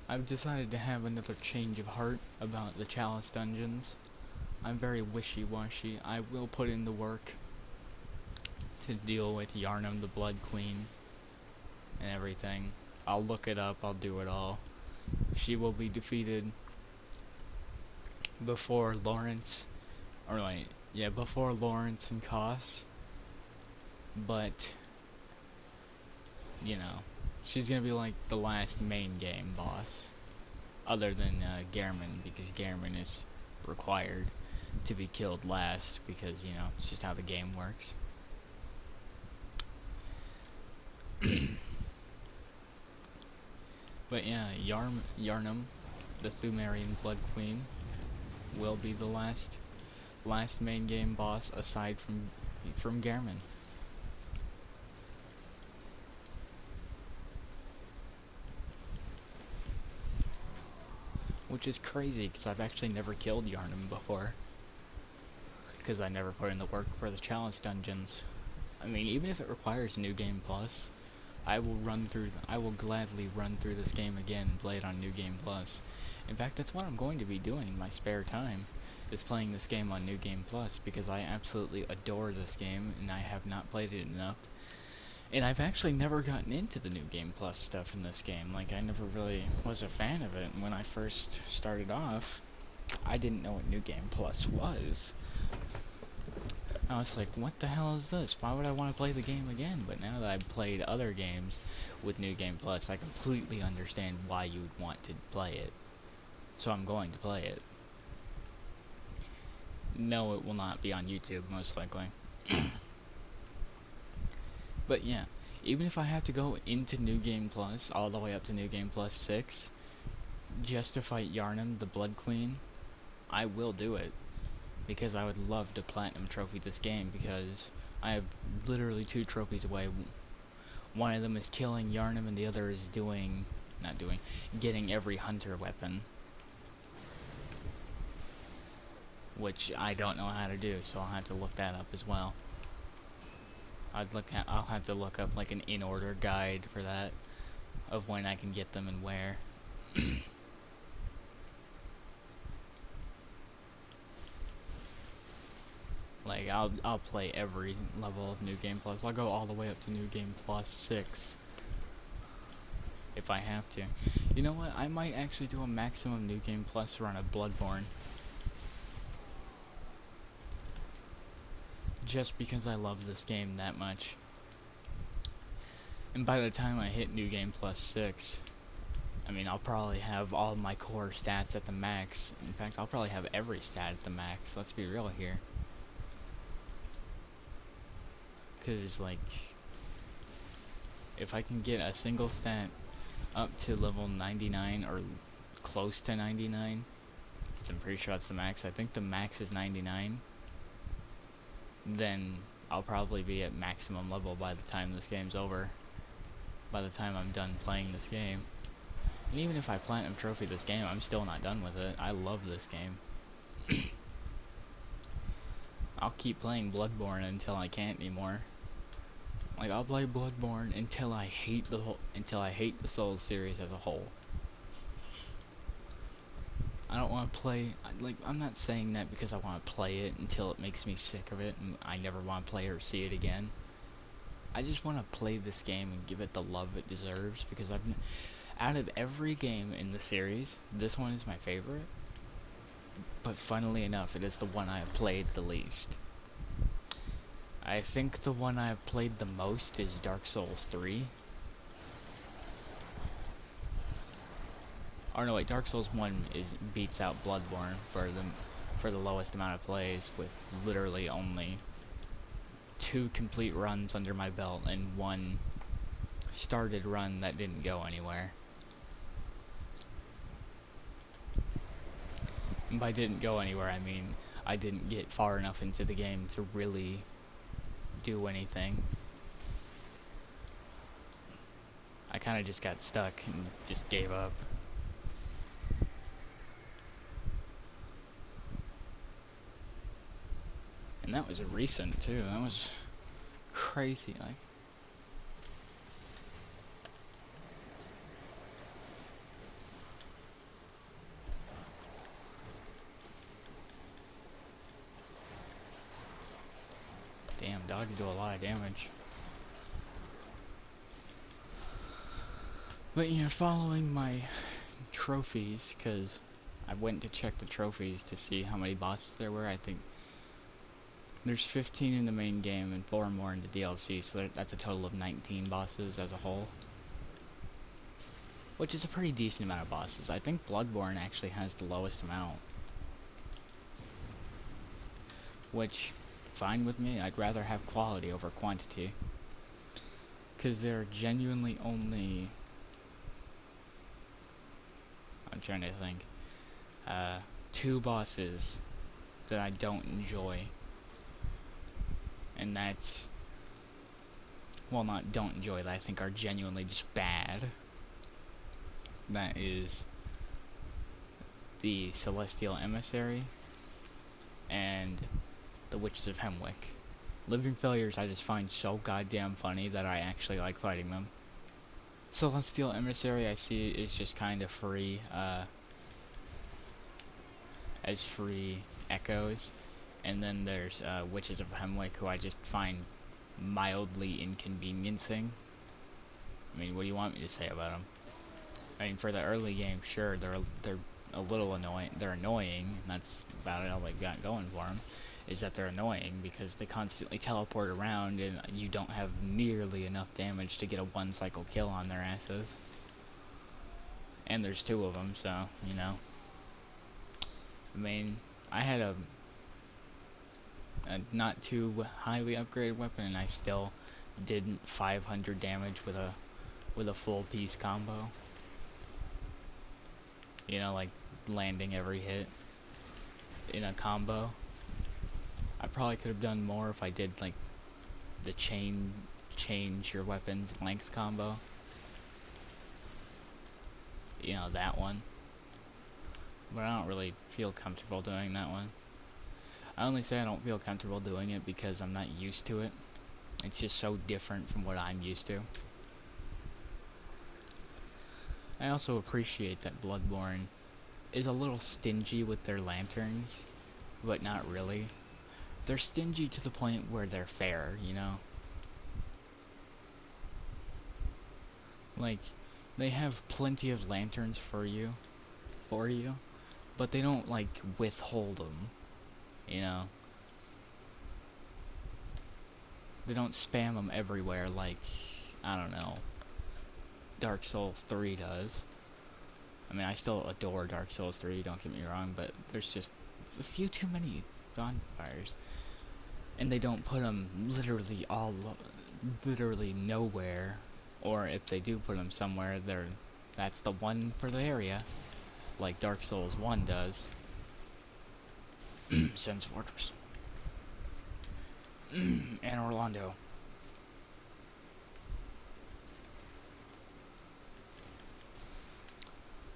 I've decided to have another change of heart about the Chalice dungeons. I'm very wishy-washy. I will put in the work to deal with Yarnum the Blood Queen and everything. I'll look it up, I'll do it all. She will be defeated before Lawrence, or like, yeah, before Lawrence and Koss. But, you know, she's gonna be like the last main game boss. Other than Gehrman, because Gehrman is required to be killed last, because, you know, it's just how the game works. But yeah, Yarnum, the Thumerian Blood Queen, will be the last main game boss aside from Gehrman. Which is crazy, because I've actually never killed Yarnum before. Because I never put in the work for the challenge dungeons. I mean, even if it requires New Game Plus, I will gladly run through this game again and play it on New Game Plus. In fact, that's what I'm going to be doing in my spare time, is playing this game on New Game Plus, because I absolutely adore this game, and I have not played it enough. And I've actually never gotten into the New Game Plus stuff in this game. Like, I never really was a fan of it. And when I first started off, I didn't know what New Game Plus was. I was like, what the hell is this? Why would I want to play the game again? But now that I've played other games with New Game Plus, I completely understand why you would want to play it. So I'm going to play it. No, it will not be on YouTube, most likely. But yeah, even if I have to go into New Game Plus, all the way up to New Game Plus 6, just to fight Yarnum, the Blood Queen, I will do it. Because I would love to Platinum Trophy this game, because I have literally 2 trophies away. One of them is killing Yarnum, and the other is getting every hunter weapon. Which I don't know how to do, so I'll have to look that up as well. I'll have to look up like an in-order guide for that, of when I can get them and where. Like, I'll play every level of New Game Plus. I'll go all the way up to New Game Plus 6. If I have to. You know what? I might actually do a maximum New Game Plus run of Bloodborne. Just because I love this game that much. And by the time I hit New Game Plus 6, I mean, I'll probably have all my core stats at the max. In fact, I'll probably have every stat at the max. Let's be real here. Because, like, if I can get a single stat up to level 99 or close to 99, because I'm pretty sure that's the max. I think the max is 99. Then I'll probably be at maximum level by the time this game's over. By the time I'm done playing this game. And even if I Platinum Trophy this game, I'm still not done with it. I love this game. I'll keep playing Bloodborne until I can't anymore. Like, I'll play Bloodborne until I hate the Souls series as a whole. I don't want to play, like, I'm not saying that because I want to play it until it makes me sick of it and I never want to play or see it again. I just want to play this game and give it the love it deserves, because out of every game in the series, this one is my favorite. But funnily enough, it is the one I have played the least. I think the one I have played the most is Dark Souls 3. Or no, wait, Dark Souls 1 beats out Bloodborne for the lowest amount of plays, with literally only 2 complete runs under my belt and 1 started run that didn't go anywhere. And by didn't go anywhere, I mean I didn't get far enough into the game to really do anything. I kind of just got stuck and just gave up. And that was recent too. That was crazy. Like, dogs do a lot of damage. But you know, following my trophies, because I went to check the trophies to see how many bosses there were. I think there's 15 in the main game and 4 more in the DLC, so that's a total of 19 bosses as a whole. Which is a pretty decent amount of bosses. I think Bloodborne actually has the lowest amount. Which, fine with me. I'd rather have quality over quantity. Because there are genuinely only... I'm trying to think. 2 bosses that I don't enjoy. And that's... well, not don't enjoy, that I think are genuinely just bad. That is the Celestial Emissary and the Witches of Hemwick. Living Failures I just find so goddamn funny that I actually like fighting them. Celestial Emissary I see is just kind of free, as free echoes, and then there's Witches of Hemwick, who I just find mildly inconveniencing. I mean, what do you want me to say about them? I mean, for the early game, sure, they're a little annoying. They're annoying, and that's about all they've got going for them. Is that they're annoying because they constantly teleport around, and you don't have nearly enough damage to get a 1-cycle kill on their asses. And there's 2 of them, so you know. I mean, I had a not too highly upgraded weapon, and I still did 500 damage with a full piece combo. You know, like landing every hit in a combo. I probably could have done more if I did like the change your weapon's length combo. You know, that one. But I don't really feel comfortable doing that one. I only say I don't feel comfortable doing it because I'm not used to it. It's just so different from what I'm used to. I also appreciate that Bloodborne is a little stingy with their lanterns, but not really. They're stingy to the point where they're fair, you know? Like, they have plenty of lanterns for you, but they don't, like, withhold them, you know? They don't spam them everywhere like, I don't know, Dark Souls 3 does. I mean, I still adore Dark Souls 3, don't get me wrong, but there's just a few too many bonfires. And they don't put them literally nowhere, or if they do put them somewhere, that's the one for the area, like Dark Souls 1 does. Sen's Fortress. And Orlando.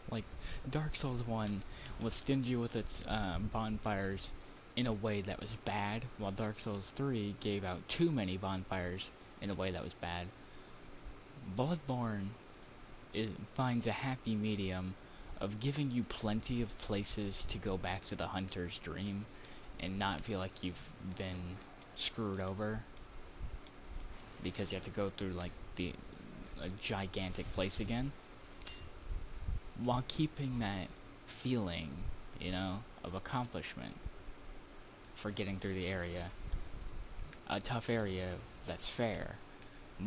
Like, Dark Souls 1 was stingy with its bonfires in a way that was bad, while Dark Souls 3 gave out too many bonfires in a way that was bad. Bloodborne finds a happy medium of giving you plenty of places to go back to the hunter's dream and not feel like you've been screwed over because you have to go through like a gigantic place again, while keeping that feeling, you know, of accomplishment for getting through the area. A tough area that's fair.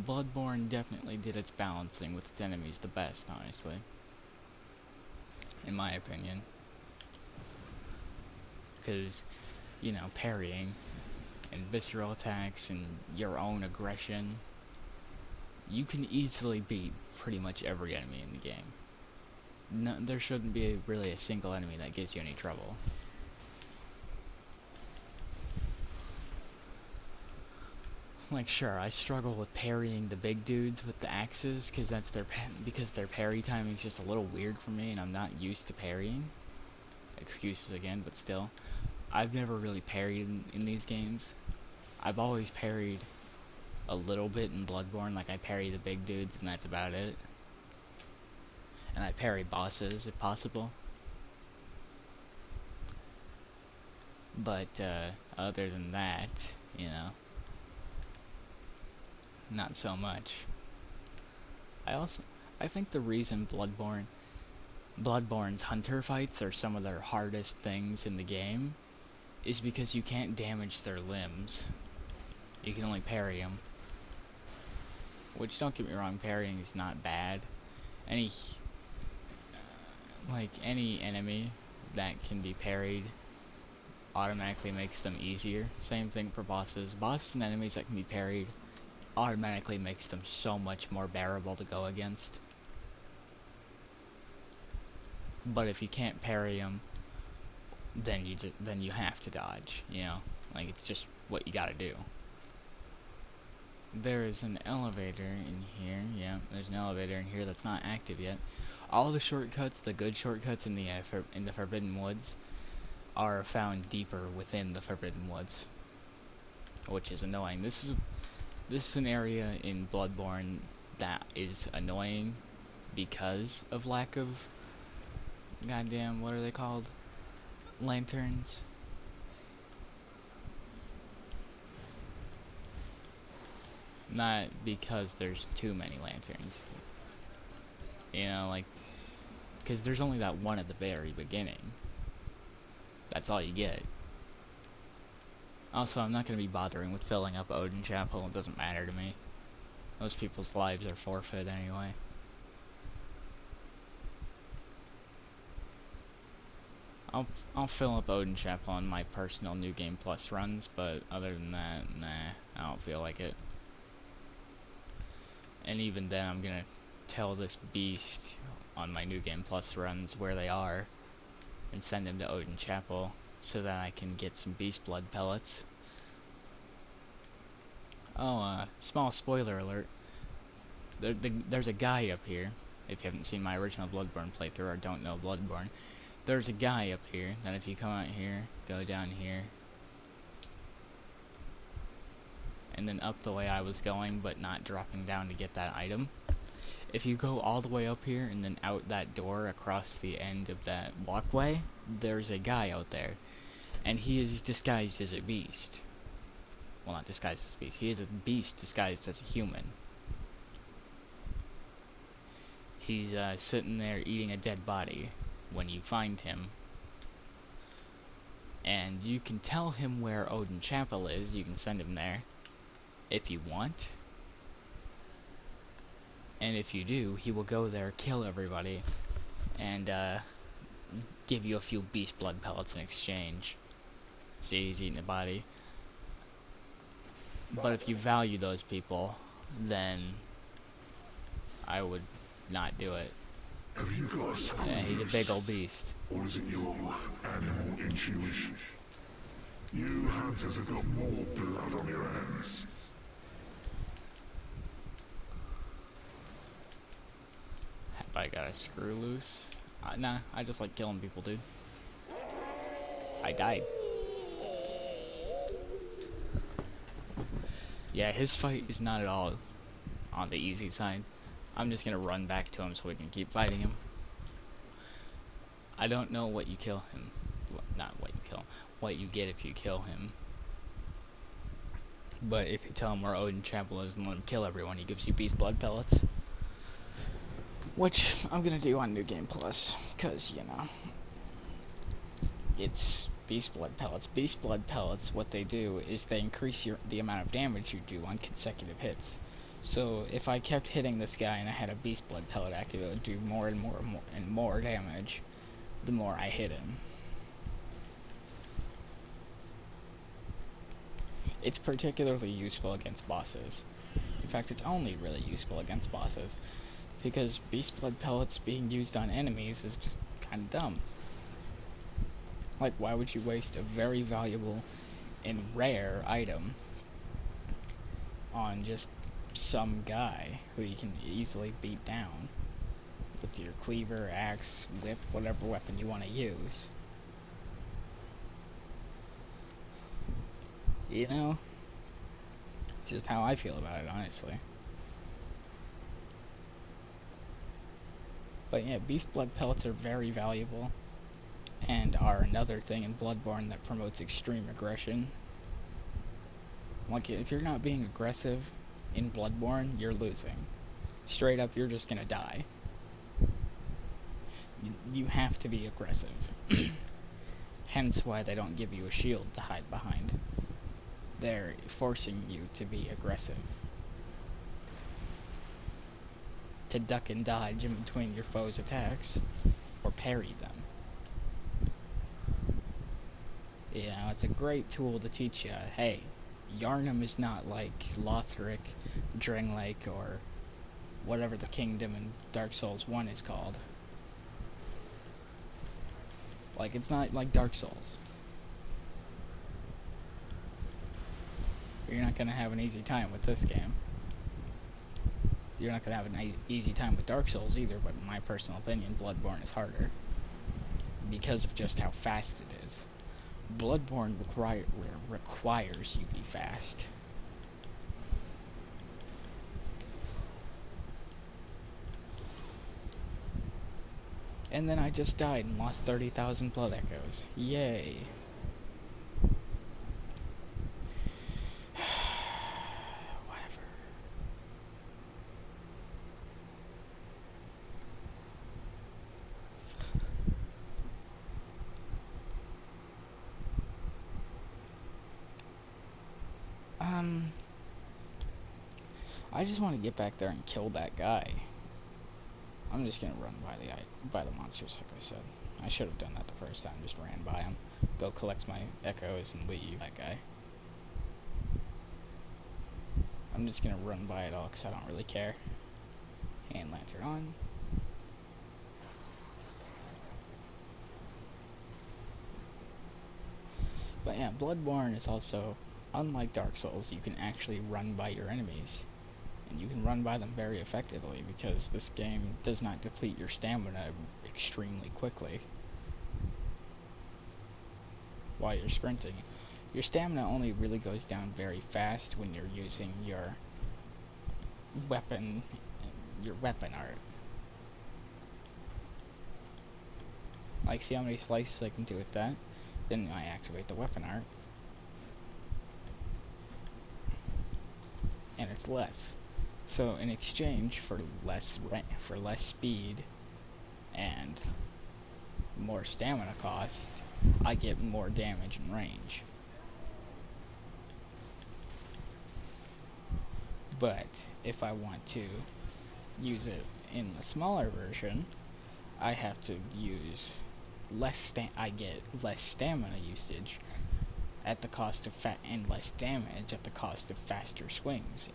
Bloodborne definitely did its balancing with its enemies the best, honestly. In my opinion. Because, you know, parrying and visceral attacks and your own aggression, you can easily beat pretty much every enemy in the game. No, there shouldn't be really a single enemy that gives you any trouble. Like, sure, I struggle with parrying the big dudes with the axes, because their parry timing's just a little weird for me, and I'm not used to parrying. Excuses again, but still. I've never really parried in these games. I've always parried a little bit in Bloodborne, like I parry the big dudes, and that's about it. And I parry bosses, if possible. But, other than that, you know, not so much. I think the reason Bloodborne's hunter fights are some of their hardest things in the game is because you can't damage their limbs. You can only parry them. Which, don't get me wrong, parrying is not bad. Any enemy that can be parried automatically makes them easier. Same thing for bosses. Bosses and enemies that can be parried automatically makes them so much more bearable to go against. But if you can't parry them, then you have to dodge, you know? Like, it's just what you gotta do. There is an elevator in here. Yeah, there's an elevator in here that's not active yet. All the shortcuts, the good shortcuts in the Forbidden Woods, are found deeper within the Forbidden Woods, which is annoying. This is an area in Bloodborne that is annoying because of lack of goddamn, what are they called? Lanterns. Not because there's too many lanterns. You know, like, because there's only that one at the very beginning. That's all you get. Also, I'm not going to be bothering with filling up Odin Chapel. It doesn't matter to me. Those people's lives are forfeit anyway. I'll fill up Odin Chapel on my personal New Game Plus runs, but other than that, nah, I don't feel like it. And even then, I'm gonna tell this beast on my New Game Plus runs where they are, and send him to Odin Chapel, so that I can get some beast blood pellets. Oh, small spoiler alert. There's a guy up here. If you haven't seen my original Bloodborne playthrough or don't know Bloodborne, there's a guy up here that if you come out here, go down here, and then up the way I was going, but not dropping down to get that item. If you go all the way up here and then out that door across the end of that walkway, there's a guy out there. And he is disguised as a beast. Well, not disguised as a beast. He is a beast disguised as a human. He's sitting there eating a dead body when you find him. And you can tell him where Odin Chapel is. You can send him there if you want. And if you do, he will go there, kill everybody, and give you a few beast blood pellets in exchange. See, he's eating a body. But if you value those people, then I would not do it. Have you got a Yeah, he's a big old beast. Or is it your animal intuition? You hunters have got more blood on your hands. Have I got a screw loose? Nah, I just like killing people, dude. I died. Yeah, his fight is not at all on the easy side. I'm just gonna run back to him so we can keep fighting him. I don't know what you kill him. Not what you kill him. What you get if you kill him. But if you tell him where Odin Chapel is and let him kill everyone, he gives you beast blood pellets. Which I'm gonna do on New Game Plus, cause you know, it's beast blood pellets. Beast blood pellets, what they do is they increase the amount of damage you do on consecutive hits. So if I kept hitting this guy and I had a beast blood pellet active, it would do more and more and more and more damage the more I hit him. It's particularly useful against bosses. In fact, it's only really useful against bosses, because beast blood pellets being used on enemies is just kind of dumb. Like, why would you waste a very valuable and rare item on just some guy who you can easily beat down with your cleaver, axe, whip, whatever weapon you want to use? You know? It's just how I feel about it, honestly. But yeah, beast blood pellets are very valuable, and are another thing in Bloodborne that promotes extreme aggression. Like, if you're not being aggressive, in Bloodborne, you're losing. Straight up, you're just gonna die. You have to be aggressive. Hence why they don't give you a shield to hide behind. They're forcing you to be aggressive. To duck and dodge in between your foe's attacks, or parry them. You know, it's a great tool to teach you, hey, Yharnam is not like Lothric, Drangleic, or whatever the kingdom in Dark Souls 1 is called. Like, it's not like Dark Souls. You're not gonna have an easy time with this game. You're not gonna have an easy time with Dark Souls either, but in my personal opinion, Bloodborne is harder. Because of just how fast it is. Bloodborne requires you be fast. And then I just died and lost 30,000 blood echoes. Yay. Whatever. I just want to get back there and kill that guy. I'm just gonna run by the monsters, like I said. I should have done that the first time, just ran by him. Go collect my echoes and leave that guy. I'm just gonna run by it all because I don't really care. Hand lantern on. But yeah, Bloodborne is also, unlike Dark Souls, you can actually run by your enemies. And you can run by them very effectively because this game does not deplete your stamina extremely quickly while you're sprinting. Your stamina only really goes down very fast when you're using your weapon art. Like, see how many slices I can do with that? Then I activate the weapon art. And it's less. So in exchange for less speed and more stamina costs, I get more damage and range. But if I want to use it in the smaller version, I have to use I get less stamina usage at the cost of and less damage at the cost of faster swings.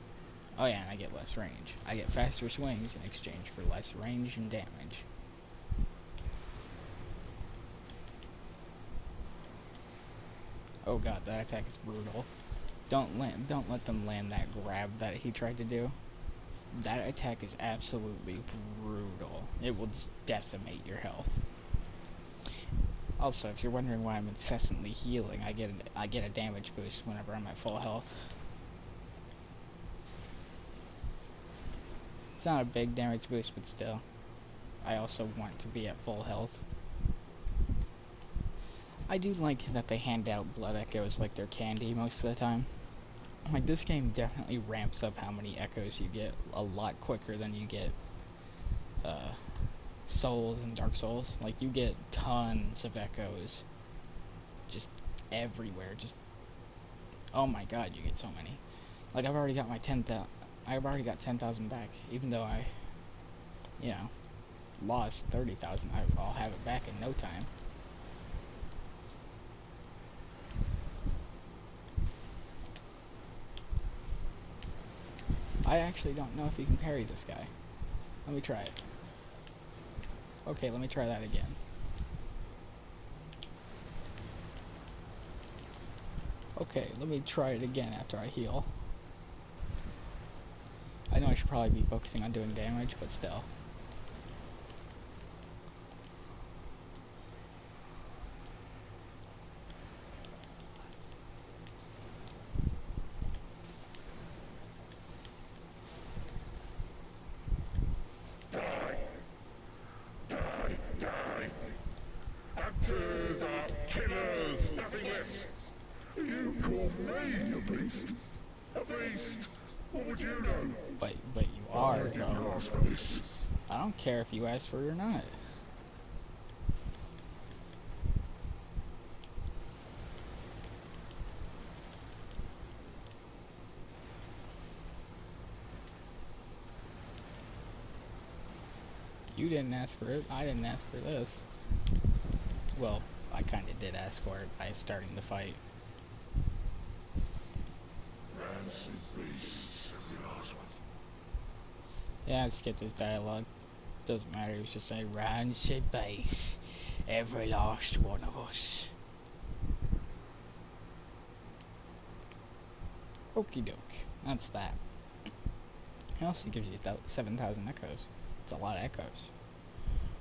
Oh yeah, and I get less range. I get faster swings in exchange for less range and damage. Oh god, that attack is brutal. Don't let them land that grab that he tried to do. That attack is absolutely brutal. It will just decimate your health. Also, if you're wondering why I'm incessantly healing, I get a damage boost whenever I'm at full health. It's not a big damage boost, but still. I also want to be at full health. I do like that they hand out blood echoes like they're candy most of the time. Like, this game definitely ramps up how many echoes you get a lot quicker than you get Souls and Dark Souls. Like, you get tons of echoes just everywhere. Just, oh my god, you get so many. Like, I've already got my 10,000. I've already got 10,000 back, even though I, you know, lost 30,000. I'll have it back in no time. I actually don't know if you can parry this guy. Let me try it. Okay, let me try that again. Okay, let me try it again after I heal. I know I should probably be focusing on doing damage, but still. Hunters are killers, nothing less. You call me a beast? A beast? What would you know? But you I are, didn't though. ask for this. I don't care if you ask for it or not. You didn't ask for it. I didn't ask for this. Well, I kind of did ask for it by starting the fight. Rancid beasts, every last one. Yeah, skip this dialogue. Doesn't matter. It's just say rancid base. Every last one of us. Okie doke. That's that. It also gives you 7,000 echoes. It's a lot of echoes.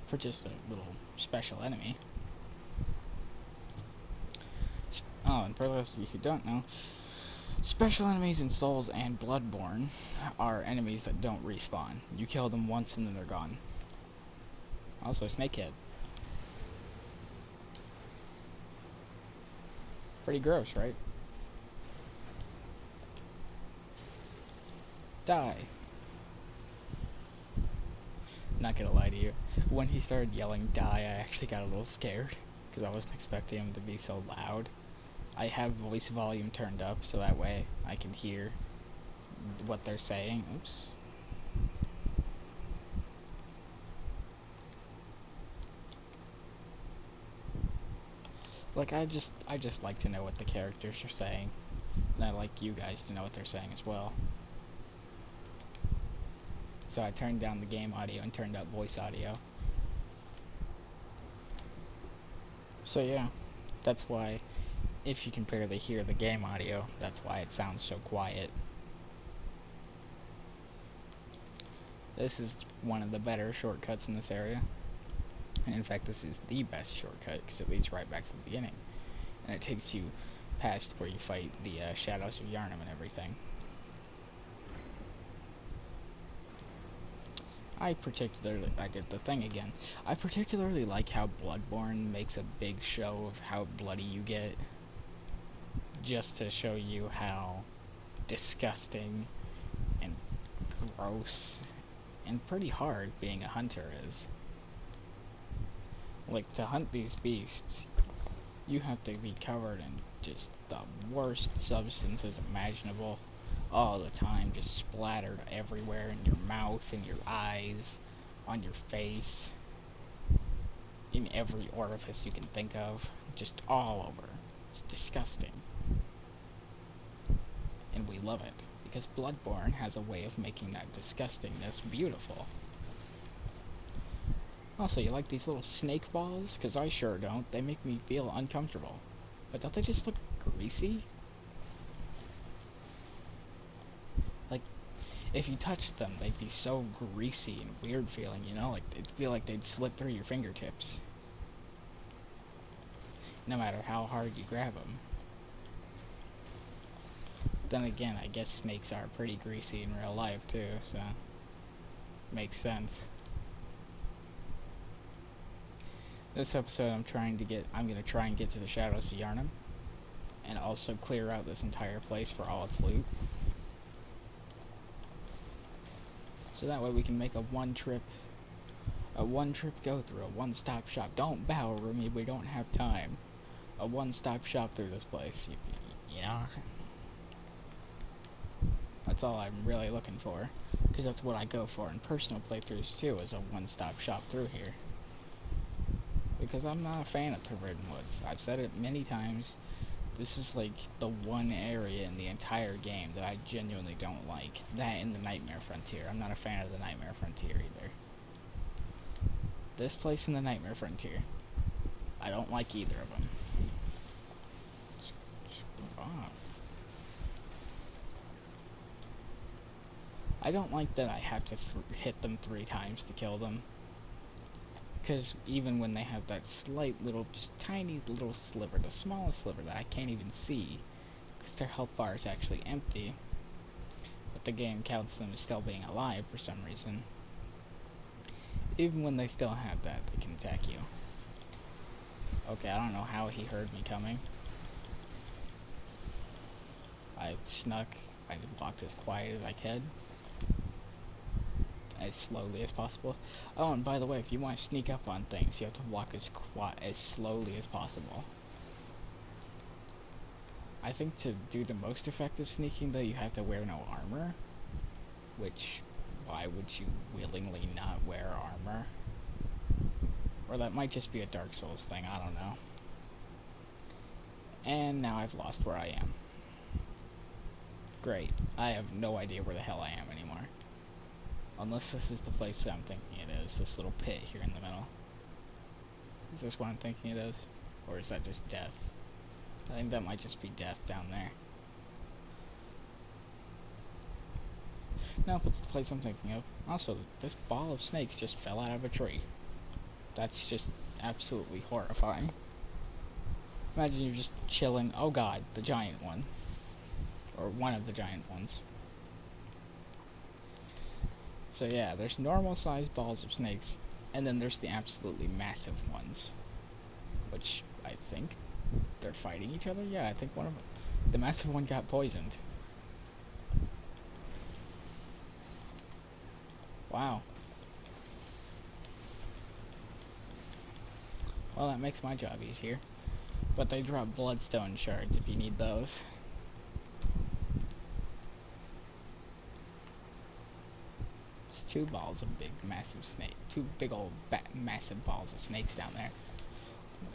For just a little special enemy. Oh, and for those of you who don't know, special enemies in Souls and Bloodborne are enemies that don't respawn. You kill them once and then they're gone. Also, Snakehead. Pretty gross, right? Die. Not gonna lie to you. When he started yelling die, I actually got a little scared. Because I wasn't expecting him to be so loud. I have voice volume turned up so that way I can hear what they're saying. Oops. Like, I just like to know what the characters are saying. And I like you guys to know what they're saying as well. So I turned down the game audio and turned up voice audio. So yeah, that's why, if you can barely hear the game audio, that's why it sounds so quiet. This is one of the better shortcuts in this area. And in fact, this is the best shortcut, because it leads right back to the beginning. And it takes you past where you fight the Shadows of Yharnam and everything. I did the thing again. I particularly like how Bloodborne makes a big show of how bloody you get. Just to show you how disgusting and gross and pretty hard being a hunter is. Like, to hunt these beasts, you have to be covered in just the worst substances imaginable all the time, just splattered everywhere, in your mouth, in your eyes, on your face, in every orifice you can think of, just all over. It's disgusting. And we love it, because Bloodborne has a way of making that disgustingness beautiful. Also, you like these little snake balls? Because I sure don't. They make me feel uncomfortable. But don't they just look greasy? Like, if you touched them, they'd be so greasy and weird feeling, you know? Like, it'd feel like they'd slip through your fingertips. No matter how hard you grab them. Then again, I guess snakes are pretty greasy in real life, too, so... makes sense. This episode, I'm gonna try and get to the Shadows of Yharnam, and also clear out this entire place for all its loot. So that way we can make a one-trip go-through, a one-stop shop. Don't bow, Rumi, we don't have time. A one-stop shop through this place, you know? That's all I'm really looking for, because that's what I go for in personal playthroughs too, is a one-stop shop through here. Because I'm not a fan of Forbidden Woods. I've said it many times. This is like the one area in the entire game that I genuinely don't like. That and the Nightmare Frontier. I'm not a fan of the Nightmare Frontier either. This place and the Nightmare Frontier. I don't like either of them. Just move on. I don't like that I have to hit them 3 times to kill them. Because even when they have that slight little, just tiny little sliver, the smallest sliver that I can't even see, because their health bar is actually empty, but the game counts them as still being alive for some reason. Even when they still have that, they can attack you. Okay, I don't know how he heard me coming. I snuck I walked as quiet as I could, as slowly as possible. Oh, and by the way, if you want to sneak up on things, you have to walk as slowly as possible. I think to do the most effective sneaking, though, you have to wear no armor. Which, why would you willingly not wear armor? Or that might just be a Dark Souls thing, I don't know. And now I've lost where I am. Great. I have no idea where the hell I am anymore. Unless this is the place that I'm thinking it is. This little pit here in the middle. Is this what I'm thinking it is? Or is that just death? I think that might just be death down there. Nope, it's the place I'm thinking of. Also, this ball of snakes just fell out of a tree. That's just absolutely horrifying. Imagine you're just chilling. Oh god, the giant one. Or one of the giant ones. So yeah, there's normal sized balls of snakes, and then there's the absolutely massive ones. Which, I think, they're fighting each other? Yeah, I think one of them, the massive one got poisoned. Wow. Well, that makes my job easier. But they drop bloodstone shards if you need those. There's two balls of big, massive snake. Two big old, massive balls of snakes down there.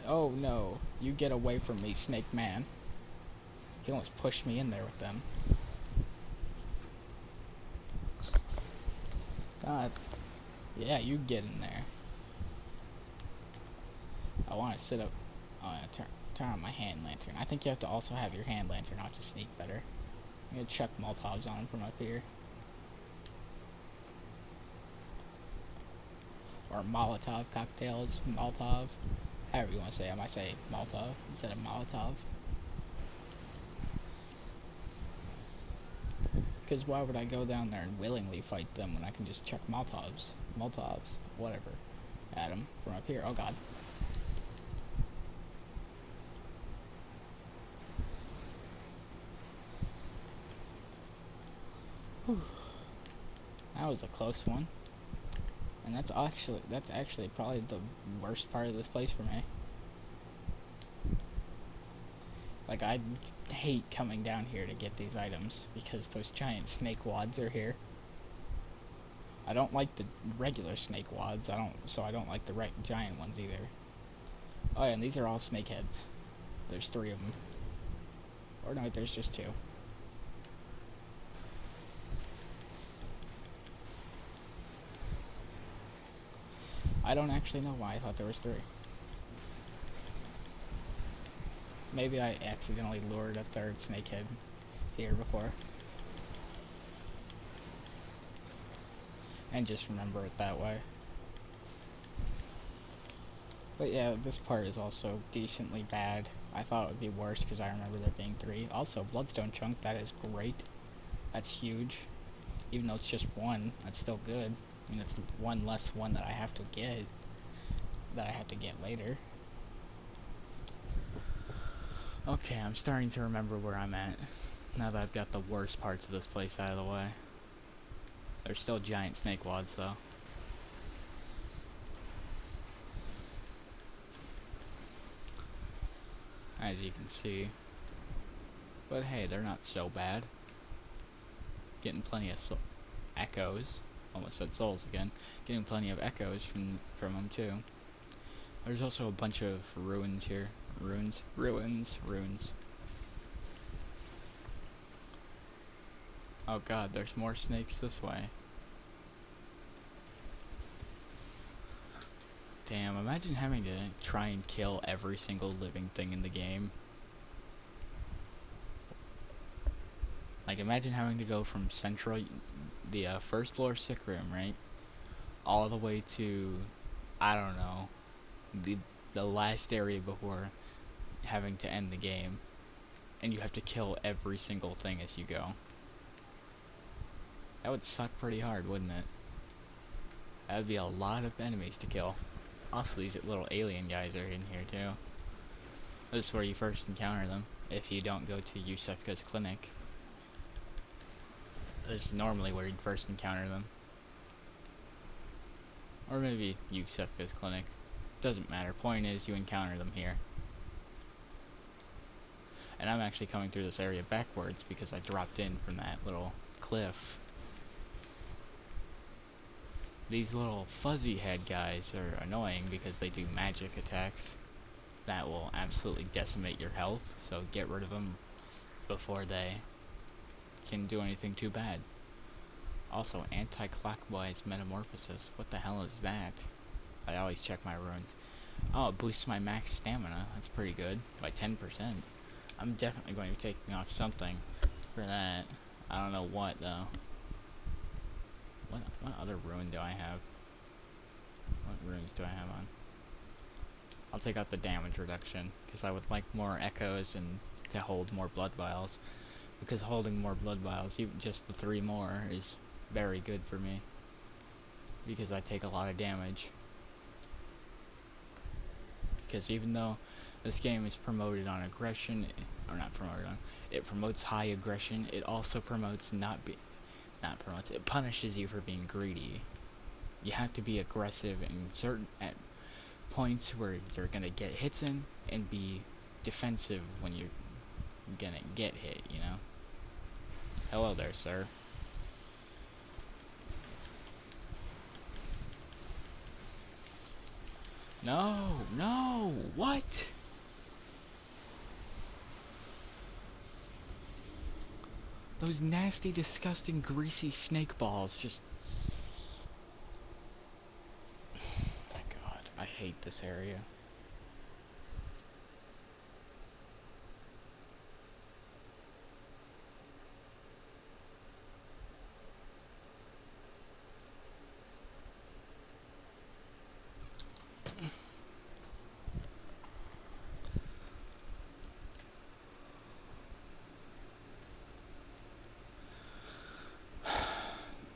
Oh no, you get away from me, Snake Man. He almost pushed me in there with them. God. Yeah, you get in there. I want to sit up. I want to turn on my hand lantern. I think you have to also have your hand lantern out to sneak better. I'm gonna chuck Molotovs on him from up here. Or Molotov cocktails. Molotov. However you want to say it. I might say Molotov instead of Molotov. Because why would I go down there and willingly fight them when I can just chuck Molotovs, whatever, at them from up here? Oh god. Whew. That was a close one. And that's actually probably the worst part of this place for me. Like, I hate coming down here to get these items because those giant snake wads are here. I don't like the regular snake wads. So I don't like the giant ones either. Oh yeah, and these are all snake heads. There's 3 of them. Or no, there's just 2. I don't actually know why I thought there was 3. Maybe I accidentally lured a 3rd snakehead here before. And just remember it that way. But yeah, this part is also decently bad. I thought it would be worse because I remember there being 3. Also, Bloodstone Chunk, that is great. That's huge. Even though it's just 1, that's still good. I mean, it's one less one that I have to get. That I have to get later. Okay, I'm starting to remember where I'm at. Now that I've got the worst parts of this place out of the way. There's still giant snake wads, though. As you can see. But hey, they're not so bad. Getting plenty of echoes. Almost said souls again. Getting plenty of echoes from them, too. There's also a bunch of ruins here. Ruins. Oh god, there's more snakes this way. Damn, imagine having to try and kill every single living thing in the game. Like, imagine having to go from the first floor sick room, right? All the way to, I don't know, the last area before having to end the game. And you have to kill every single thing as you go. That would suck pretty hard, wouldn't it? That would be a lot of enemies to kill. Also, these little alien guys are in here too. This is where you first encounter them, if you don't go to Yusefka's clinic. This is normally where you'd first encounter them. Or maybe Yusefka's clinic. Doesn't matter. Point is, you encounter them here. And I'm actually coming through this area backwards because I dropped in from that little cliff. These little fuzzy head guys are annoying because they do magic attacks that will absolutely decimate your health, so get rid of them before they can do anything too bad. Also, anti-clockwise metamorphosis. What the hell is that? I always check my runes. Oh, it boosts my max stamina. That's pretty good. By 10%. I'm definitely going to be taking off something for that. I don't know what, though. What other rune do I have? What runes do I have on? I'll take out the damage reduction, because I would like more echoes and to hold more blood vials. Because holding more blood vials, even just the 3 more, is very good for me. Because I take a lot of damage. Because even though this game is promoted on aggression, or not promoted on, it promotes high aggression, it also promotes it punishes you for being greedy. You have to be aggressive at points where you're gonna get hits in, and be defensive when you're gonna get hit, you know? Hello there, sir. No, what? Those nasty, disgusting, greasy snake balls just... My god, I hate this area.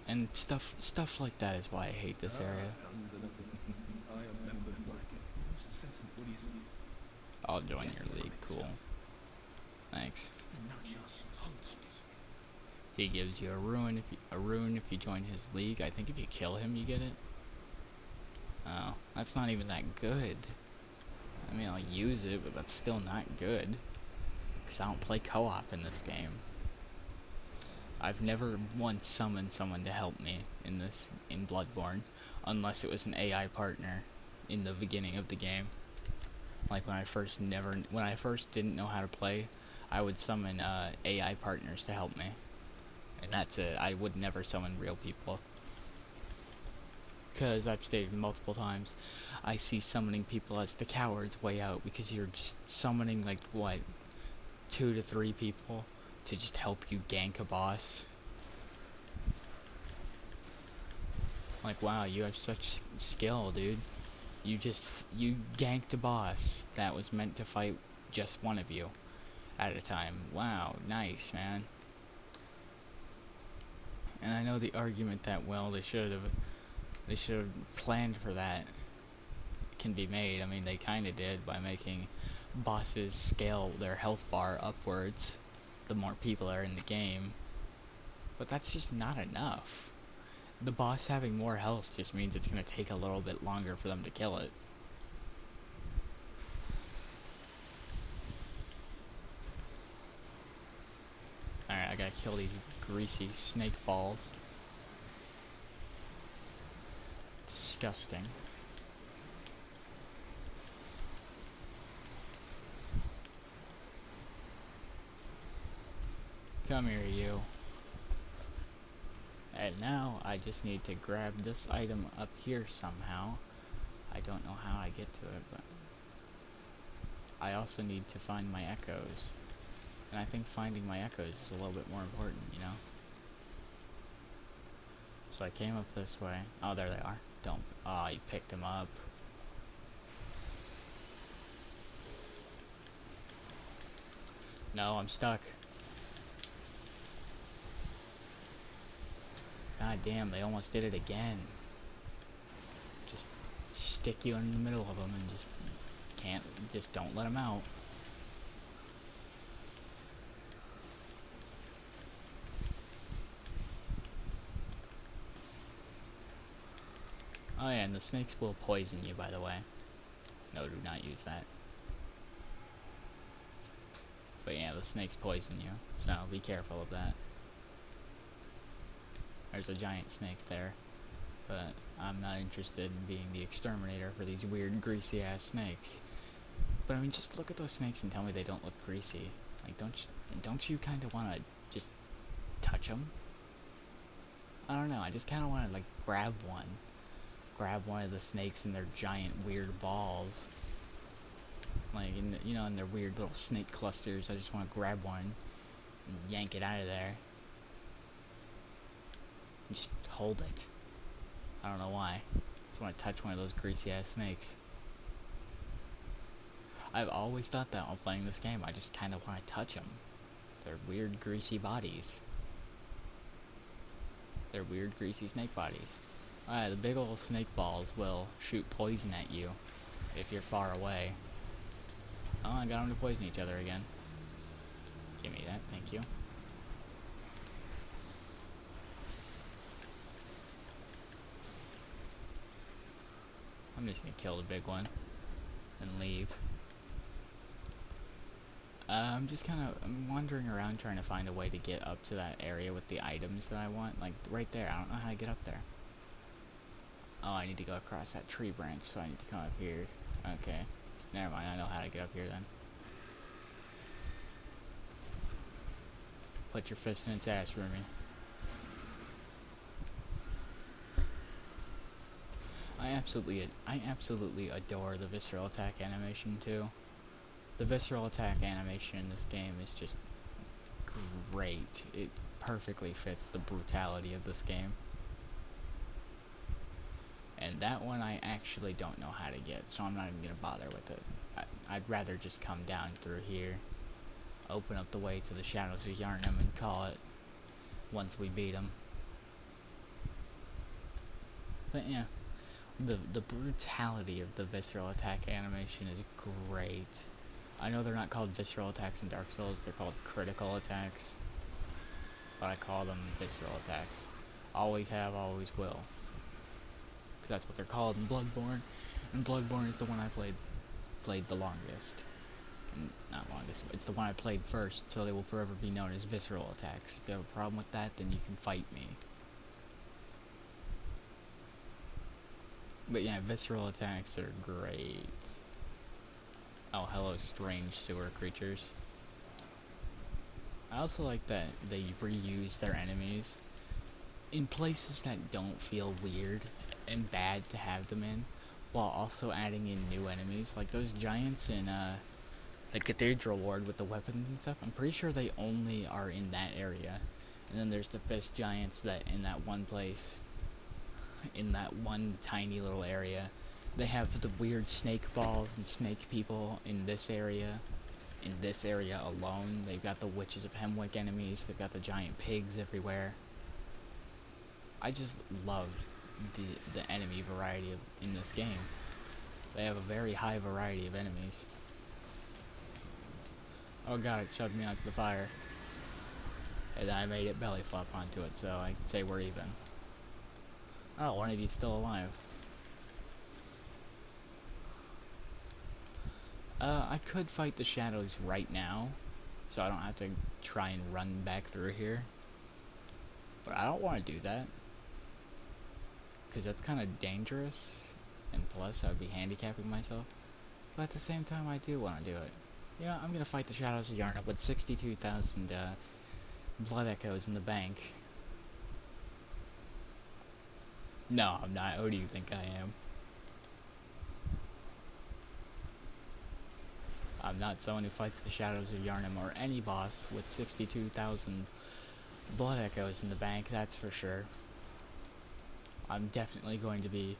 And stuff like that is why I hate this area. I'll join your league, cool. Thanks. He gives you a rune if you join his league. I think if you kill him, you get it. Oh, that's not even that good. I mean, I'll use it, but that's still not good. Because I don't play co-op in this game. I've never once summoned someone to help me in Bloodborne, unless it was an AI partner in the beginning of the game. Like when I first didn't know how to play, I would summon AI partners to help me. And that's it. I would never summon real people. Because I've stated multiple times, I see summoning people as the coward's way out, because you're just summoning like, what, 2 to 3 people to just help you gank a boss. Like, wow, you have such skill, dude. You ganked a boss that was meant to fight just one of you at a time. Wow, nice, man. And I know the argument that, well, they should have planned for that can be made. I mean, they kind of did by making bosses scale their health bar upwards the more people are in the game. But that's just not enough. The boss having more health just means it's going to take a little bit longer for them to kill it. Alright, I gotta kill these greasy snake balls. Disgusting. Come here, you. And now I just need to grab this item up here somehow. I don't know how I get to it, but I also need to find my echoes. And I think finding my echoes is a little bit more important, you know? So I came up this way. Oh, there they are. Don't. Oh, you picked them up. No, I'm stuck. God damn, they almost did it again. Just stick you in the middle of them and just don't let them out. And the snakes will poison you, by the way. No, do not use that. But yeah, the snakes poison you, so be careful of that. There's a giant snake there, but I'm not interested in being the exterminator for these weird greasy ass snakes. But I mean, just look at those snakes and tell me they don't look greasy. Like, don't you kind of want to just touch them? I don't know, I just kind of want to, like, grab one of the snakes in their giant weird balls. Like, in their weird little snake clusters. I just want to grab one and yank it out of there. And just hold it. I don't know why. I just want to touch one of those greasy ass snakes. I've always thought that while playing this game. I just kind of want to touch them. Their weird greasy bodies. Their weird greasy snake bodies. Alright, the big old snake balls will shoot poison at you if you're far away. Oh, I got them to poison each other again. Give me that, thank you. I'm just gonna kill the big one and leave. I'm wandering around trying to find a way to get up to that area with the items that I want. Like, right there, I don't know how to get up there. Oh, I need to go across that tree branch, so I need to come up here. Okay. Never mind, I know how to get up here then. Put your fist in its ass, Rumi. I absolutely adore the visceral attack animation too. The visceral attack animation in this game is just great. It perfectly fits the brutality of this game. And that one I actually don't know how to get, so I'm not even gonna bother with it. I'd rather just come down through here, open up the way to the Shadows of Yharnam, and call it once we beat them. But yeah, the brutality of the visceral attack animation is great. I know they're not called visceral attacks in Dark Souls, they're called critical attacks. But I call them visceral attacks. Always have, always will. That's what they're called in Bloodborne. And Bloodborne is the one I played the longest. And not longest, it's the one I played first, so they will forever be known as visceral attacks. If you have a problem with that, then you can fight me. But yeah, visceral attacks are great. Oh, hello, strange sewer creatures. I also like that they reuse their enemies in places that don't feel weird and bad to have them in, while also adding in new enemies. Like those giants in the Cathedral Ward with the weapons and stuff. I'm pretty sure they only are in that area. And then there's the fist giants that in that one place, in that one tiny little area. They have the weird snake balls and snake people in this area. In this area alone, they've got the Witches of Hemwick enemies. They've got the giant pigs everywhere. I just love the enemy variety in this game. They have a very high variety of enemies. Oh god, it shoved me onto the fire. And I made it belly flop onto it, so I say we're even. Oh, one of you's still alive. I could fight the shadows right now, so I don't have to try and run back through here. But I don't want to do that, because that's kind of dangerous, and plus I would be handicapping myself. But at the same time, I do want to do it. Yeah, I'm gonna fight the Shadows of Yharnam with 62,000 blood echoes in the bank. No, I'm not. Who do you think I am? I'm not someone who fights the Shadows of Yharnam or any boss with 62,000 blood echoes in the bank, that's for sure. I'm definitely going to be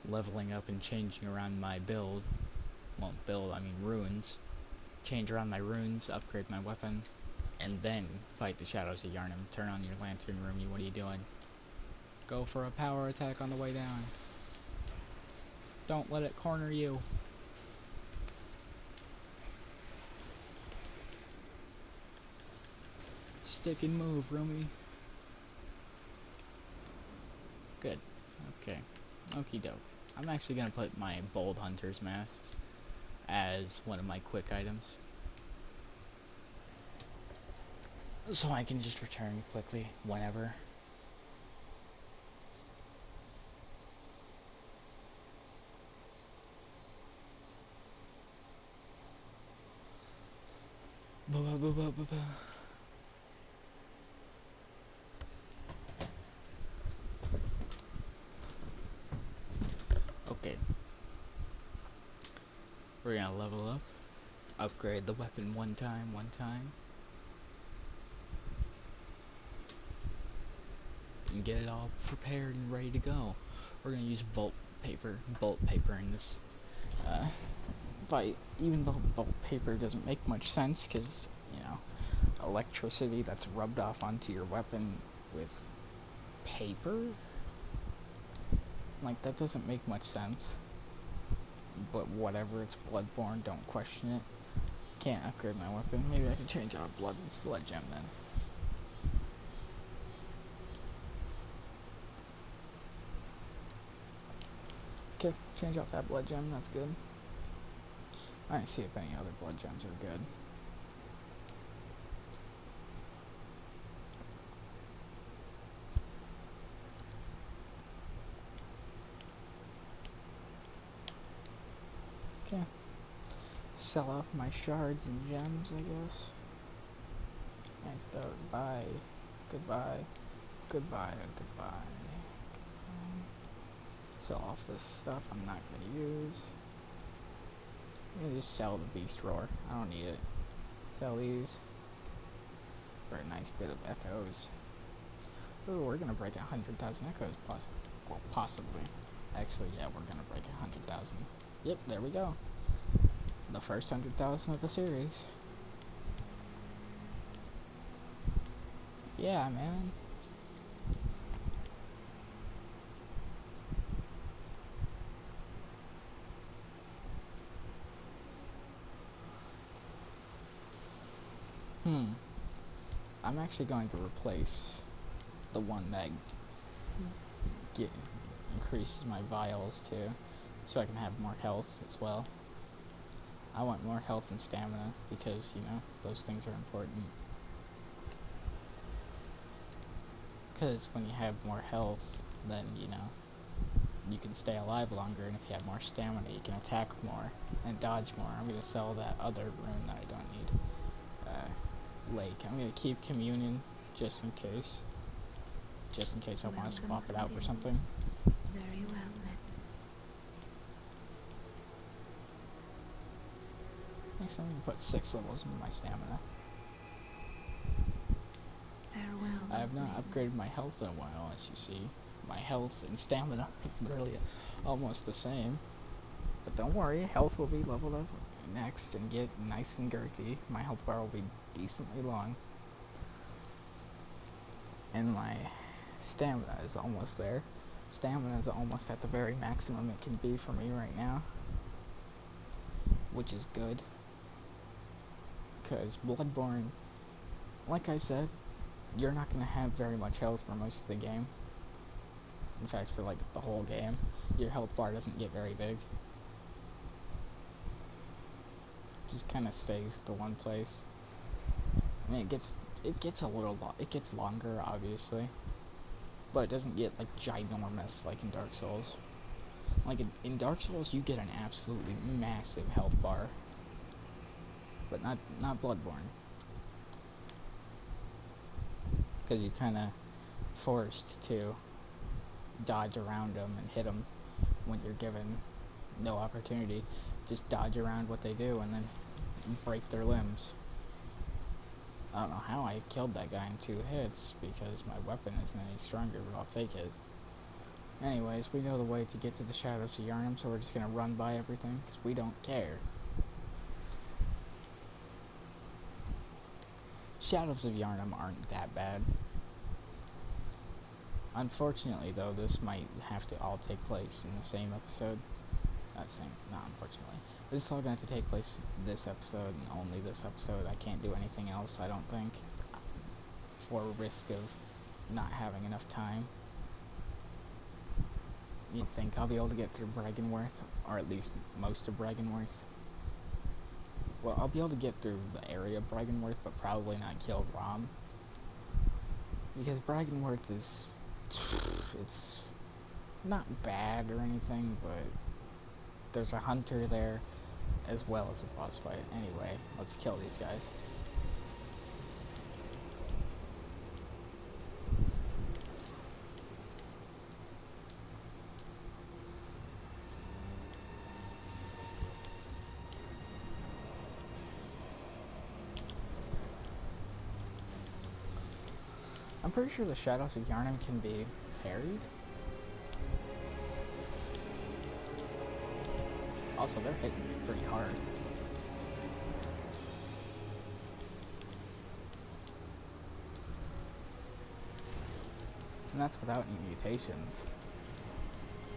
leveling up and changing around my build. Well, build, I mean runes. Change around my runes, upgrade my weapon, and then fight the Shadows of Yharnam. Turn on your lantern, Rumi, what are you doing? Go for a power attack on the way down. Don't let it corner you. Stick and move, Rumi. Good. Okay. Okie doke. I'm actually gonna put my Bold Hunter's masks as one of my quick items, so I can just return quickly whenever. Okay. We're gonna level up, upgrade the weapon one time, and get it all prepared and ready to go. We're gonna use bolt paper in this fight, even though bolt paper doesn't make much sense, because, you know, electricity that's rubbed off onto your weapon with paper? Like, that doesn't make much sense. But whatever, it's Bloodborne, don't question it. Can't upgrade my weapon. Maybe I can change out a blood gem then. Okay, change out that blood gem, that's good. Alright, see if any other blood gems are good. Okay. Sell off my shards and gems, I guess. Antidote, bye. Goodbye. Goodbye, goodbye. Sell off this stuff I'm not gonna use. I'm gonna just sell the beast roar. I don't need it. Sell these for a nice bit of echoes. Ooh, we're gonna break 100,000 echoes, possibly. Actually, yeah, we're gonna break 100,000. Yep, there we go. The first 100,000 of the series. Yeah, man. I'm actually going to replace the one that increases my vials too, so I can have more health as well. I want more health and stamina because, you know, those things are important. Because when you have more health, then, you know, you can stay alive longer, and if you have more stamina, you can attack more and dodge more. I'm going to sell that other rune that I don't need. Lake. I'm going to keep Communion just in case. Just in case I want to swap it out for something. Very well then. Next time I'm going to put 6 levels into my stamina. Farewell. I have not upgraded my health in a while, as you see. My health and stamina are really almost the same. But don't worry, health will be leveled up next and get nice and girthy. My health bar will be decently long. And my stamina is almost there. Stamina is almost at the very maximum it can be for me right now. Which is good. Because Bloodborne, like I've said, you're not going to have very much health for most of the game. In fact, for like the whole game, your health bar doesn't get very big. Just kind of stays to one place. I mean, it gets a little it gets longer, obviously, but it doesn't get like ginormous like in Dark Souls. Like in Dark Souls, you get an absolutely massive health bar, but not Bloodborne, because you're kind of forced to dodge around them and hit them when you're given no opportunity. Just dodge around what they do and then break their limbs. I don't know how I killed that guy in 2 hits, because my weapon isn't any stronger, but I'll take it. Anyways, we know the way to get to the Shadows of Yharnam, so we're just gonna run by everything, because we don't care. Shadows of Yharnam aren't that bad. Unfortunately, though, this might have to all take place in the same episode. Not unfortunately. This is all going to take place this episode, and only this episode. I can't do anything else, I don't think, for risk of not having enough time. You think I'll be able to get through Braggenworth, or at least most of Braggenworth? Well, I'll be able to get through the area of Braggenworth, but probably not kill Rom. Because Braggenworth is... it's not bad or anything, but there's a hunter there, as well as a boss fight. Anyway, let's kill these guys. I'm pretty sure the Shadows of Yharnam can be parried. Also, they're hitting me pretty hard. And that's without any mutations.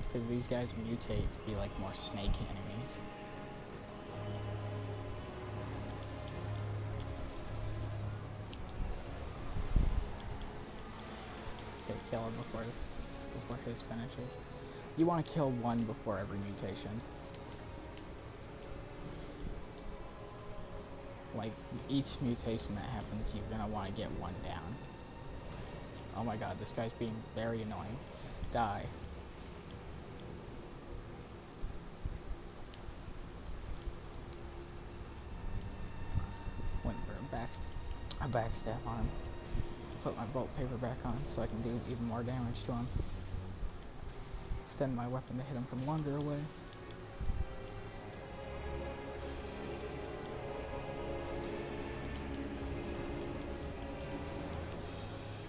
Because these guys mutate to be like more snake enemies. Okay, kill him before his finishes. You want to kill one before every mutation. Like, each mutation that happens, you're gonna want to get one down. Oh my god, this guy's being very annoying. Die. Went for a backstab on him. Put my bolt paper back on so I can do even more damage to him. Extend my weapon to hit him from longer away.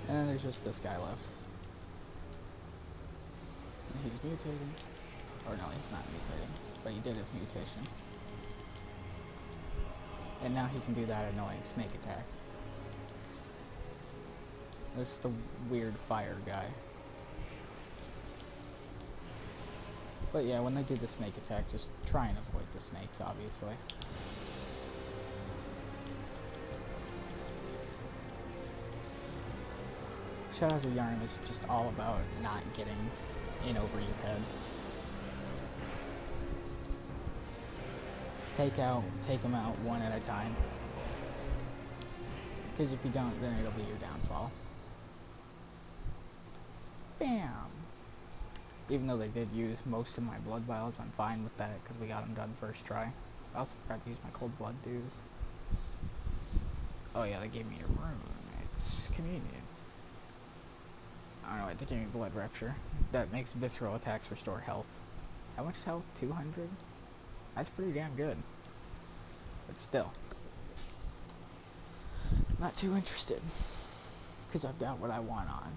And then there's just this guy left. And he's mutating. Or no, he's not mutating. But he did his mutation. And now he can do that annoying snake attack. This is the weird fire guy. But yeah, when they do the snake attack, just try and avoid the snakes, obviously. Shadows of Yharnam is just all about not getting in over your head. Take them out one at a time. Because if you don't, then it'll be your downfall. Bam! Even though they did use most of my blood vials, I'm fine with that because we got them done first try. I also forgot to use my cold blood dues. Oh yeah, they gave me a rune. It's convenient. I don't know, they gave me blood rupture. That makes visceral attacks restore health. How much health? 200? That's pretty damn good. But still. Not too interested. Because I've got what I want on.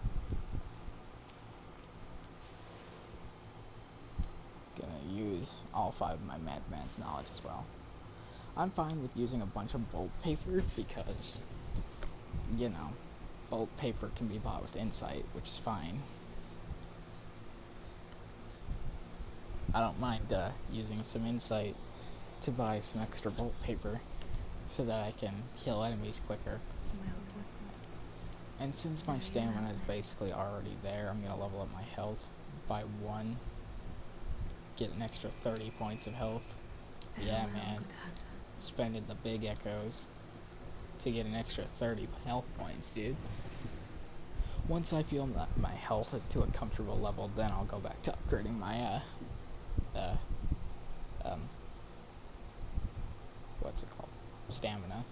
Gonna use all 5 of my Madman's knowledge as well. I'm fine with using a bunch of bolt paper because, you know, bolt paper can be bought with insight, which is fine. I don't mind using some insight to buy some extra bolt paper so that I can kill enemies quicker. And since my stamina is basically already there, I'm gonna level up my health by 1. Get an extra 30 points of health. Yeah, man. Spending the big echoes to get an extra 30 health points, dude. Once I feel that my health is to a comfortable level, then I'll go back to upgrading my, what's it called? Stamina.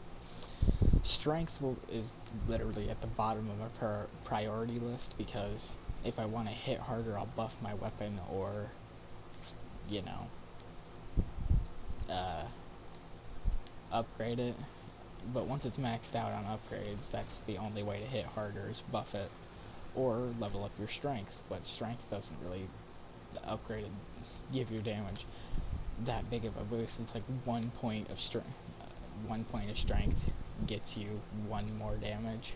Strength is literally at the bottom of my priority list, because if I want to hit harder, I'll buff my weapon or, you know, upgrade it. But once it's maxed out on upgrades, that's the only way to hit harder, is buff it or level up your strength. But strength doesn't really upgrade and give your damage that big of a boost. It's like 1 point of strength. 1 point of strength gets you 1 more damage.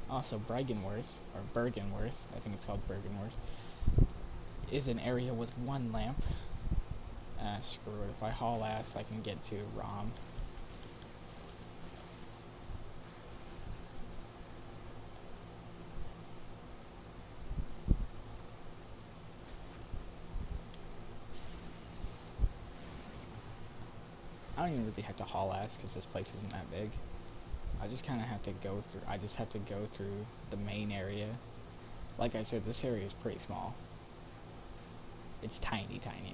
Also, Braggenworth, or Bergenworth, I think it's called Bergenworth, is an area with 1 lamp. Screw it. If I haul ass, I can get to Rom. I don't even really have to haul ass because this place isn't that big. I just kind of have to go through. I just have to go through the main area. Like I said, this area is pretty small. It's tiny, tiny.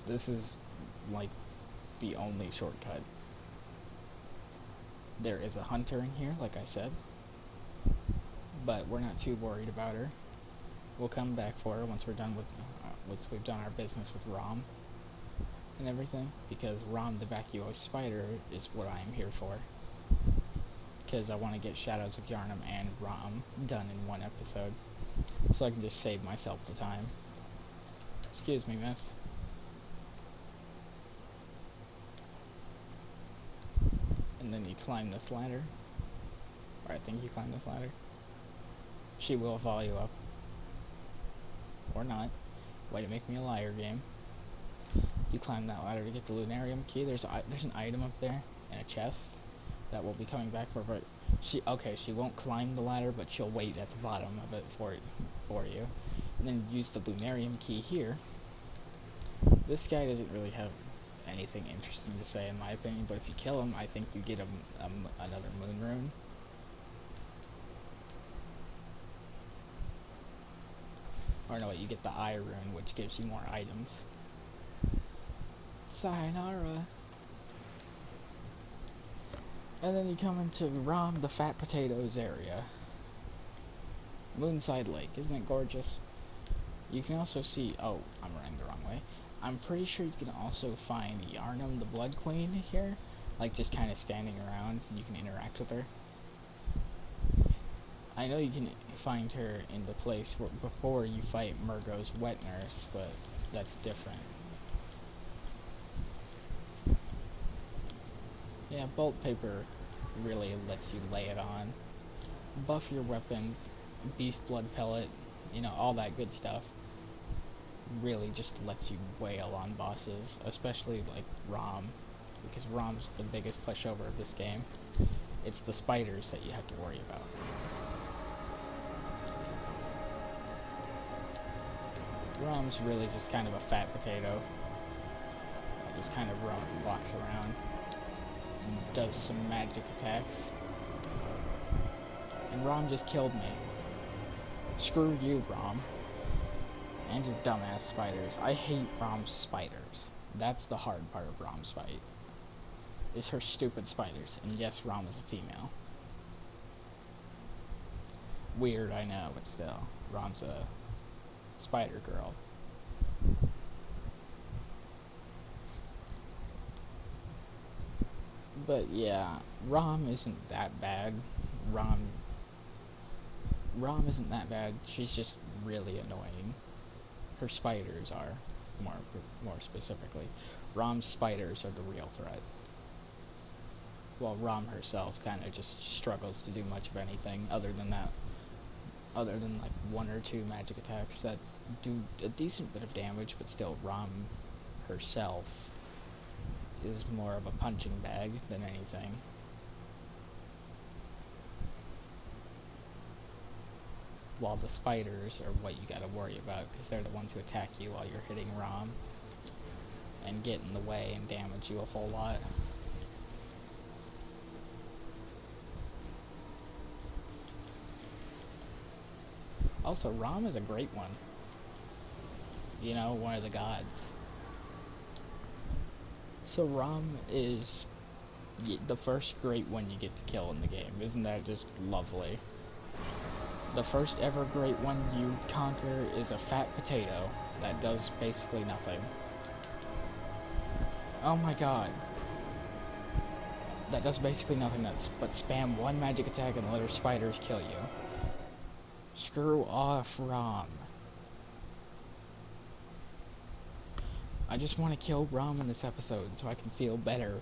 This is like the only shortcut. There is a hunter in here, like I said, but we're not too worried about her. We'll come back for her once we're done with once we've done our business with Rom and everything, because Rom the vacuous spider is what I am here for. Because I want to get Shadows of Yharnam and Rom done in one episode, so I can just save myself the time. Excuse me, miss. And then you climb this ladder. Or I think you climb this ladder. She will follow you up. Or not. Way to make me a liar, game. You climb that ladder to get the Lunarium key. There's an item up there and a chest that will be coming back for her. She won't climb the ladder, but she'll wait at the bottom of it for you. And then use the Lunarium key here. This guy doesn't really have anything interesting to say in my opinion, but if you kill him, I think you get another moon rune. Or no, you get the eye rune, which gives you more items. Sayonara. And then you come into Rom the Fat Potatoes area. Moonside Lake, isn't it gorgeous? You can also see, oh, I'm running the wrong way. I'm pretty sure you can also find Yharnam the Blood Queen here, like just kind of standing around, and you can interact with her. I know you can find her in the place where, before you fight Murgo's wet nurse, but that's different. Yeah, bolt paper really lets you lay it on. Buff your weapon, beast blood pellet, you know, all that good stuff. Really just lets you wail on bosses, especially like Rom, because Rom's the biggest pushover of this game. It's the spiders that you have to worry about. Rom's really just kind of a fat potato that just kind of walks around and does some magic attacks. And Rom just killed me. Screw you, Rom. And your dumbass spiders. I hate Rom's spiders. That's the hard part of Rom's fight. Is her stupid spiders. And yes, Rom is a female. Weird, I know, but still. Rom's a spider girl. But yeah, Rom isn't that bad. Rom isn't that bad. She's just really annoying. Her spiders are, more specifically. Rom's spiders are the real threat. While Rom herself kind of just struggles to do much of anything other than that. Other than like one or two magic attacks that do a decent bit of damage, but still Rom herself is more of a punching bag than anything. While the spiders are what you gotta worry about, because they're the ones who attack you while you're hitting Rom and get in the way and damage you a whole lot. Also, Rom is a great one. You know, one of the gods. So Rom is the first great one you get to kill in the game. Isn't that just lovely? The first ever great one you conquer is a fat potato that does basically nothing. Oh my god. That does basically nothing but spam one magic attack and let her spiders kill you. Screw off, Rom. I just want to kill Rom in this episode so I can feel better.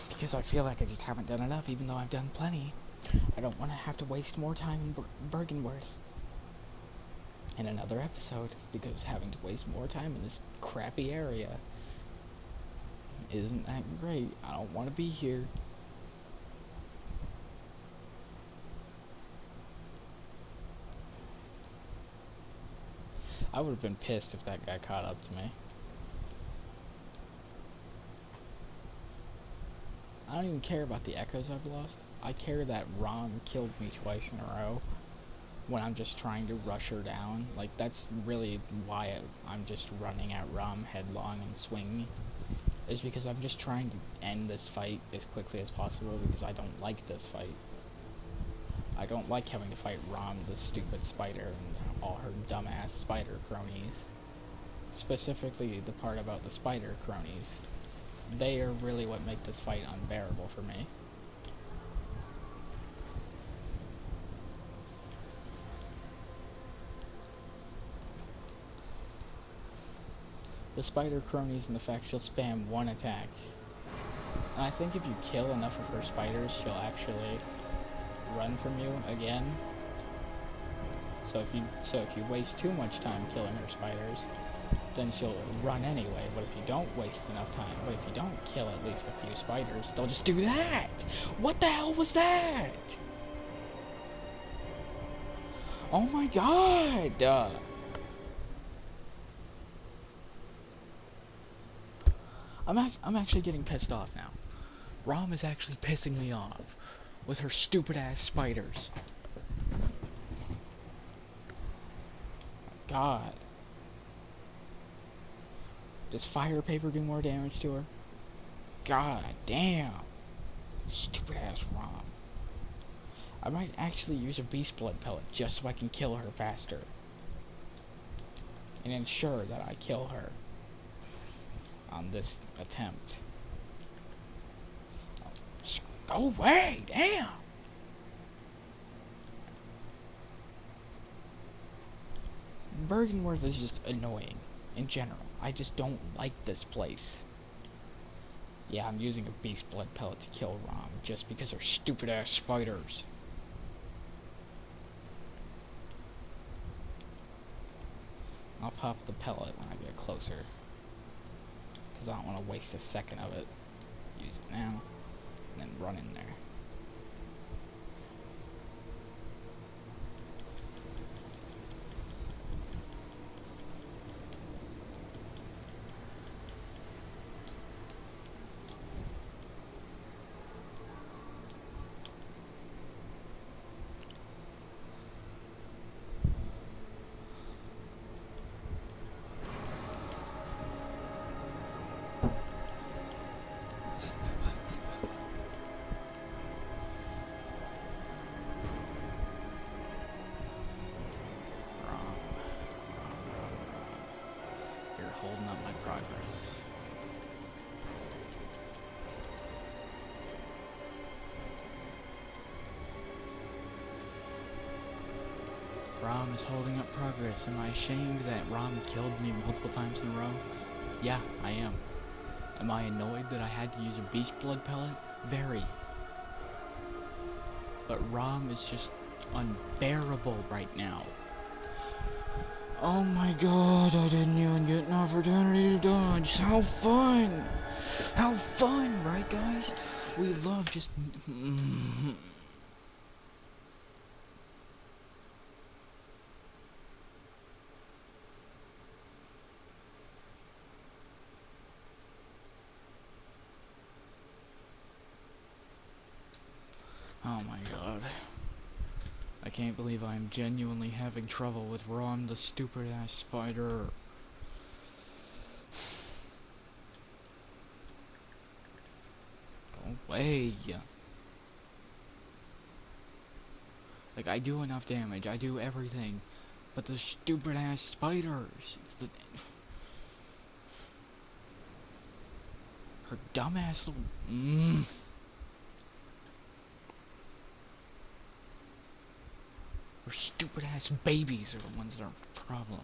Because I feel like I just haven't done enough, even though I've done plenty. I don't want to have to waste more time in Bergenworth in another episode, because having to waste more time in this crappy area isn't that great. I don't want to be here. I would have been pissed if that guy caught up to me. I don't even care about the echoes I've lost. I care that Rom killed me twice in a row when I'm just trying to rush her down. Like, that's really why I'm just running at Rom headlong and swinging. Is because I'm just trying to end this fight as quickly as possible because I don't like this fight. I don't like having to fight Rom, the stupid spider, and all her dumbass spider cronies. Specifically, the part about the spider cronies. They are really what make this fight unbearable for me. The spider cronies and the fact she'll spam one attack. And I think if you kill enough of her spiders, she'll actually run from you again. So if you waste too much time killing her spiders, then she'll run anyway. But if you don't waste enough time, but if you don't kill at least a few spiders, they'll just do that! What the hell was that? Oh my god! I'm actually getting pissed off now. Rom is actually pissing me off with her stupid ass spiders. God. Does fire paper do more damage to her? God damn. Stupid ass Rom. I might actually use a beast blood pellet just so I can kill her faster. And ensure that I kill her on this attempt. Oh, just go away, damn! Bergenworth is just annoying in general. I just don't like this place. Yeah, I'm using a beast blood pellet to kill Rom just because they're stupid ass spiders. I'll pop the pellet when I get closer, because I don't want to waste a second of it. Use it now, and then run in there. You're holding up my progress. Rom is holding up progress. Am I ashamed that Rom killed me multiple times in a row? Yeah, I am. Am I annoyed that I had to use a beast blood pellet? Very. But Rom is just unbearable right now. Oh my god, I didn't even get an opportunity to dodge. How fun! How fun, right guys? We love just... Oh my god. I can't believe I am genuinely having trouble with Ron, the stupid ass spider. Go away. Like, I do enough damage, I do everything, but the stupid ass spiders. It's the... Her dumbass little... Her stupid ass babies are the ones that are a problem.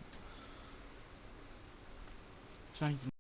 It's not even